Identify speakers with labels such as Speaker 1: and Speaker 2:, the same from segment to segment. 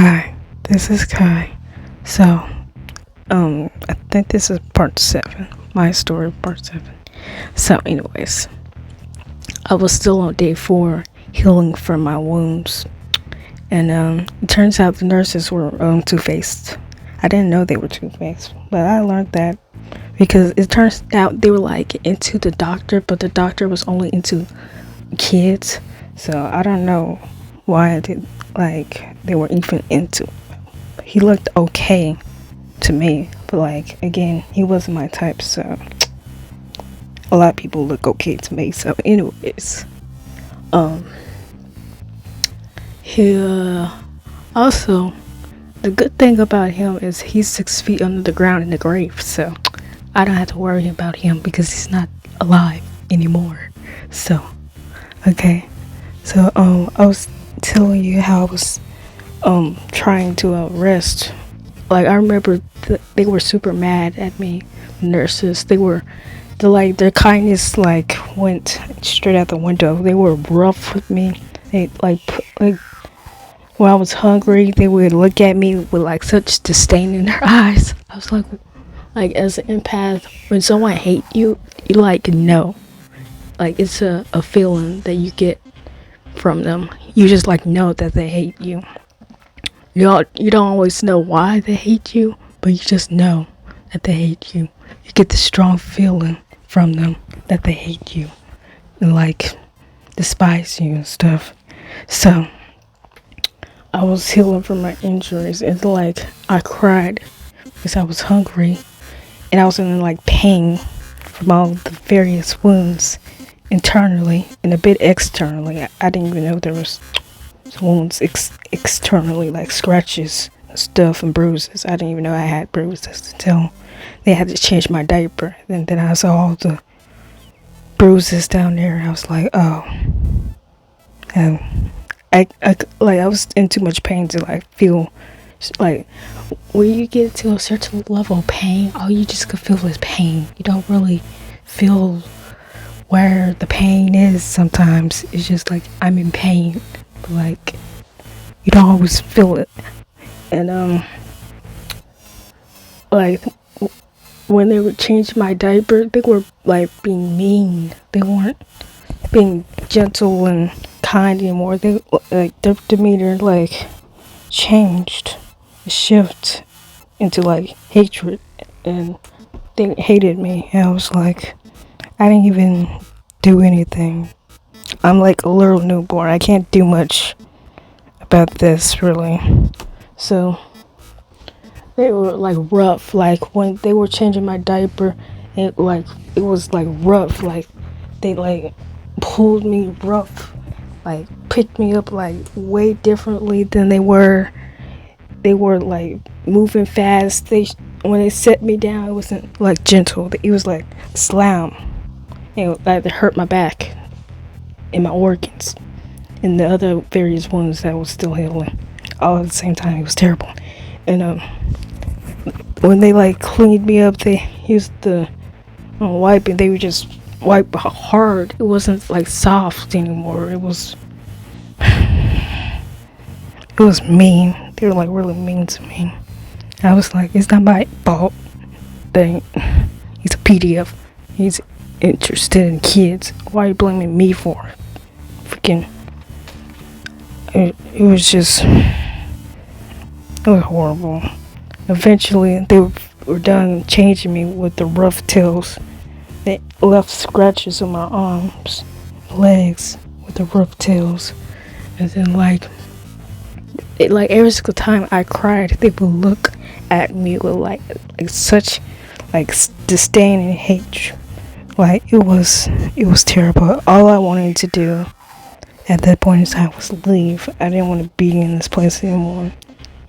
Speaker 1: Hi, this is Kai. So, I think this is part 7. My story, part 7. So, anyways, I was still on day 4 healing from my wounds. And, it turns out the nurses were, two-faced. I didn't know they were two-faced, but I learned that because it turns out they were, like, into the doctor, but the doctor was only into kids. So, I don't know why they were even into. He looked okay to me, but like again, he wasn't my type. So a lot of people look okay to me. So, anyways, um, he also the good thing about him is he's 6 feet under the ground in the grave. So I don't have to worry about him because he's not alive anymore. So okay, so I was telling you how I was trying to rest. Like I remember they were super mad at me, nurses. Their kindness like went straight out the window. They were rough with me. They like when I was hungry, they would look at me with like such disdain in their eyes. I was like as an empath, when someone hate you, you like know, like it's a feeling that you get from them. You just like know that they hate you. You don't always know why they hate you, but you just know that they hate you. You get the strong feeling from them that they hate you and like despise you and stuff. So I was healing from my injuries. It's like I cried because I was hungry and I was in like pain from all the various wounds internally and a bit externally. I didn't even know there was wounds externally, like scratches, stuff, and bruises. I didn't even know I had bruises until they had to change my diaper. And then I saw all the bruises down there. I was like, oh, and I was in too much pain to like feel like when you get to a certain level of pain, all you just could feel is pain. You don't really feel where the pain is. Sometimes it's just like I'm in pain, but like you don't always feel it. And like when they would change my diaper, they were like being mean. They weren't being gentle and kind anymore. They like their demeanor like changed, shift into like hatred, and they hated me. And I was like, I didn't even do anything. I'm like a little newborn. I can't do much about this really. So they were like rough. Like when they were changing my diaper, it was like rough. Like they like pulled me rough, like picked me up like way differently than they were. They were like moving fast. When they set me down, it wasn't like gentle. It was like slam. Like it hurt my back and my organs and the other various wounds that was still healing all at the same time. It was terrible. And when they like cleaned me up, they used the wiping. They would just wipe hard. It wasn't like soft anymore. It was mean. They were like really mean to me. I was like, it's not my fault. He's a PDF. He's interested in kids. Why are you blaming me for it? Freaking. It was horrible. Eventually, they were done changing me with the rough tails. They left scratches on my arms, legs with the rough tails. And then like every single time I cried, they would look at me with like such like disdain and hate. Like it was terrible. All I wanted to do at that point in time was leave. I didn't want to be in this place anymore.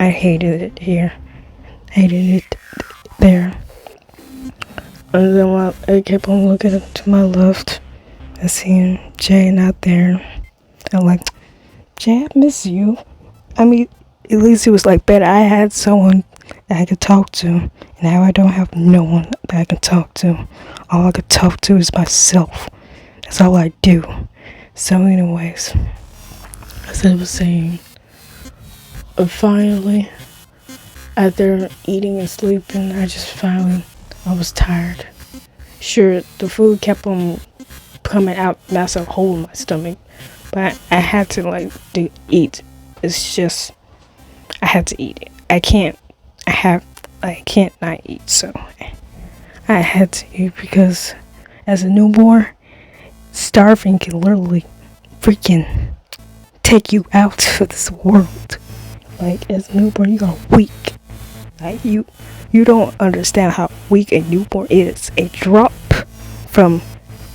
Speaker 1: I hated it here. Hated it there. And then while I kept on looking to my left, I seen Jay not there. I'm like, Jay, I miss you. I mean, at least it was like better. I had someone that I could talk to. And now I don't have no one that I can talk to. All I could talk to is myself. That's all I do. So anyways, as I was saying, finally, after eating and sleeping, I was tired. Sure, the food kept on coming out, massive hole in my stomach, but I had to like to eat. It's just I had to eat it. I can't not eat. So I had to eat because as a newborn, starving can literally freaking take you out of this world. Like as a newborn, you are weak. Like you don't understand how weak a newborn is. A drop from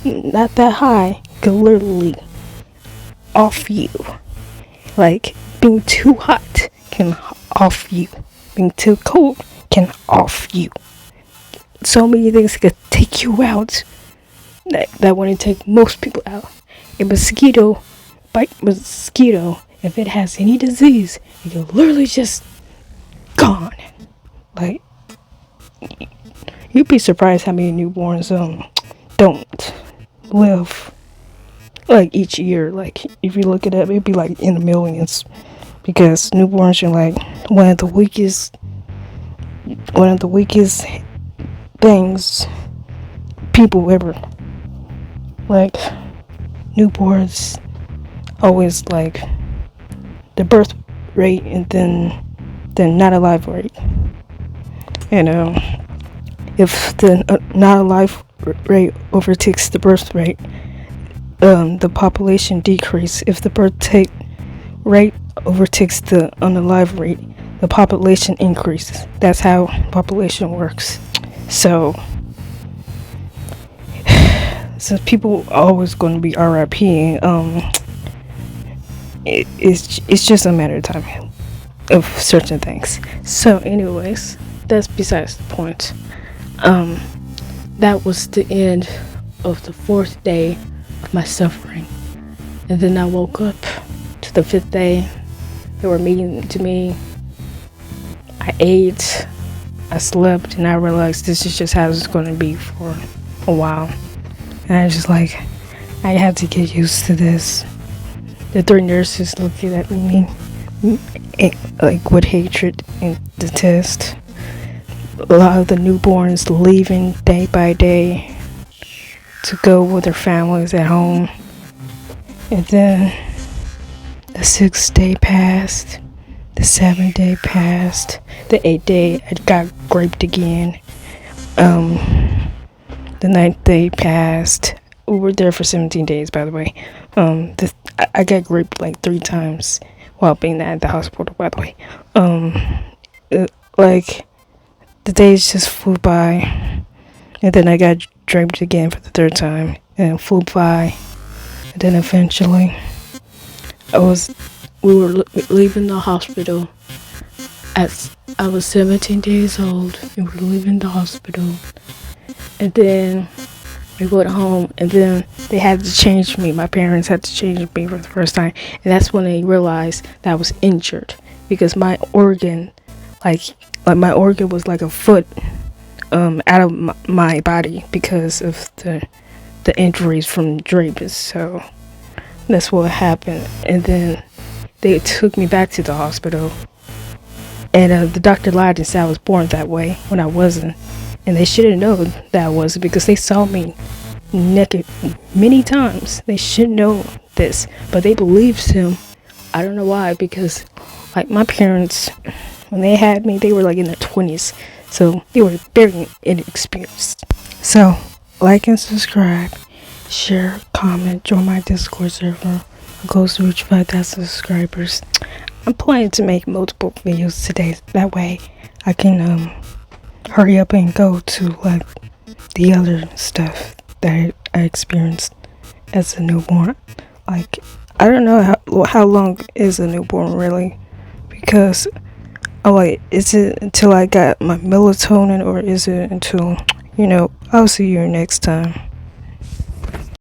Speaker 1: not that high could literally off you. Like being too hot can off you. Being too cold can off you. So many things could take you out that wouldn't take most people out. A mosquito bite mosquito, if it has any disease, it can literally just gone. Like you'd be surprised how many newborns don't live like each year. Like if you look it up, it'd be like in the millions because newborns are like one of the weakest things people ever like. Newborns always like the birth rate and then not alive rate. And if the not alive rate overtakes the birth rate, the population decrease. If the birth rate overtakes the unalive rate, the population increases. That's how population works. So since people are always going to be RIP, it's just a matter of time of certain things. So, anyways, that's besides the point. That was the end of the 4th day of my suffering, and then I woke up to the 5th day. They were meeting to me. I ate, I slept, and I realized this is just how it's going to be for a while. And I was just like, I have to get used to this. The 3 nurses looking at me like with hatred and detest. A lot of the newborns leaving day by day to go with their families at home. And then the 6th day passed. The 7th day passed. The 8th day I got raped again. The 9th day passed. We were there for 17 days, by the way. I got raped like 3 times while being at the hospital, by the way. Like the days just flew by, and then I got raped again for the 3rd time, and it flew by, and then eventually we were leaving the hospital. I was 17 days old, and we were leaving the hospital. And then we went home, and then they had to change me. My parents had to change me for the first time, and that's when they realized that I was injured because my organ, like my organ was like a foot out of my body because of the injuries from drapes. So that's what happened, and then they took me back to the hospital, and the doctor lied and said I was born that way when I wasn't. And they should have known that I wasn't because they saw me naked many times. They should know this, but they believed him. I don't know why, because like my parents, when they had me, they were like in their 20s, so they were very inexperienced. So like and subscribe, share, comment, join my Discord server. Our goal is to reach 5,000 subscribers. I'm planning to make multiple videos today. That way I can hurry up and go to like the other stuff that I experienced as a newborn. Like I don't know how long is a newborn really, because is it until I got my melatonin, or is it until I'll see you next time.